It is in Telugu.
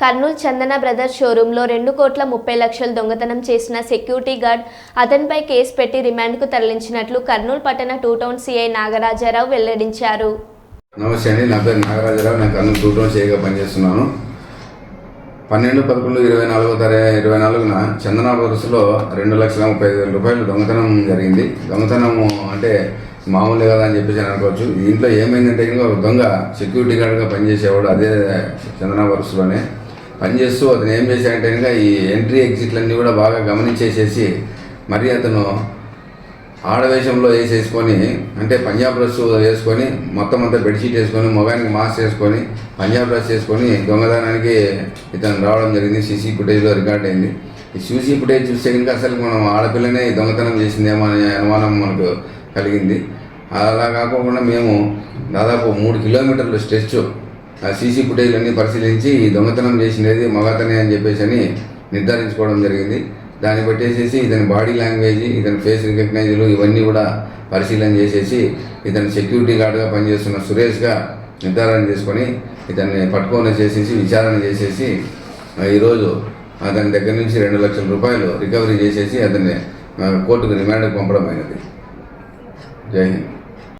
కర్నూలు చందన బ్రదర్స్ షోరూంలో 2,30,00,000 దొంగతనం చేసిన సెక్యూరిటీ గార్డ్ అతనిపై కేసు పెట్టి రిమాండ్కు తరలించినట్లు కర్నూలు పట్టణ 2 టౌన్ సిఐ నాగరాజరావు వెల్లడించారు. నమస్తే అండి, నా పేరు నాగరాజరావు. నేను కర్నూలు 2 టౌన్ సిఐగా పనిచేస్తున్నాను. 12/11/24 చందన బ్రదర్స్లో 2,30,000 రూపాయలు దొంగతనం జరిగింది. దొంగతనము అంటే మామూలే కదా అని చెప్పేసి అనుకోవచ్చు. దీంట్లో ఏమైందంటే ఒక దొంగ సెక్యూరిటీ గార్డ్గా పనిచేసేవాడు అదే చందన బ్రదర్స్లోనే పనిచేస్తూ అతను ఏం చేశాడంటే కనుక ఈ ఎంట్రీ ఎగ్జిట్లన్నీ కూడా బాగా గమనించేసేసి మరి అతను ఆడవేషంలో వేసేసుకొని అంటే పంజాబ్ డ్రెస్ వేసుకొని మొత్తం అంతా బెడ్షీట్ వేసుకొని మొగానికి మాస్క్ వేసుకొని పంజాబ్ డ్రెస్ వేసుకొని దొంగతనానికి ఇతను రావడం జరిగింది. సీసీ ఫుటేజ్లో రికార్డ్ అయింది. ఈ సీసీ ఫుటేజ్ చూస్తే కనుక అసలు మనం ఆడపిల్లనే దొంగతనం చేసిందేమో అనే అనుమానం మనకు కలిగింది. అలా కాకుండా మేము దాదాపు 3 కిలోమీటర్ల స్ట్రెచ్ ఆ సీసీ ఫుటేజ్లన్నీ పరిశీలించి ఈ దొంగతనం చేసినది మగతనే అని చెప్పేసి నిర్ధారించుకోవడం జరిగింది. దాన్ని బట్టేసేసి ఇతని బాడీ లాంగ్వేజ్, ఇతని ఫేస్ రికగ్నైజ్లు ఇవన్నీ కూడా పరిశీలన చేసేసి ఇతని సెక్యూరిటీ గార్డ్గా పనిచేస్తున్న సురేష్గా నిర్ధారణ చేసుకొని ఇతన్ని పట్టుకొని చేసేసి విచారణ చేసేసి ఈరోజు అతని దగ్గర నుంచి 2,00,000 రూపాయలు రికవరీ చేసేసి అతన్ని కోర్టుకు రిమాండ్కి పంపడం అయినది. జై హింద్.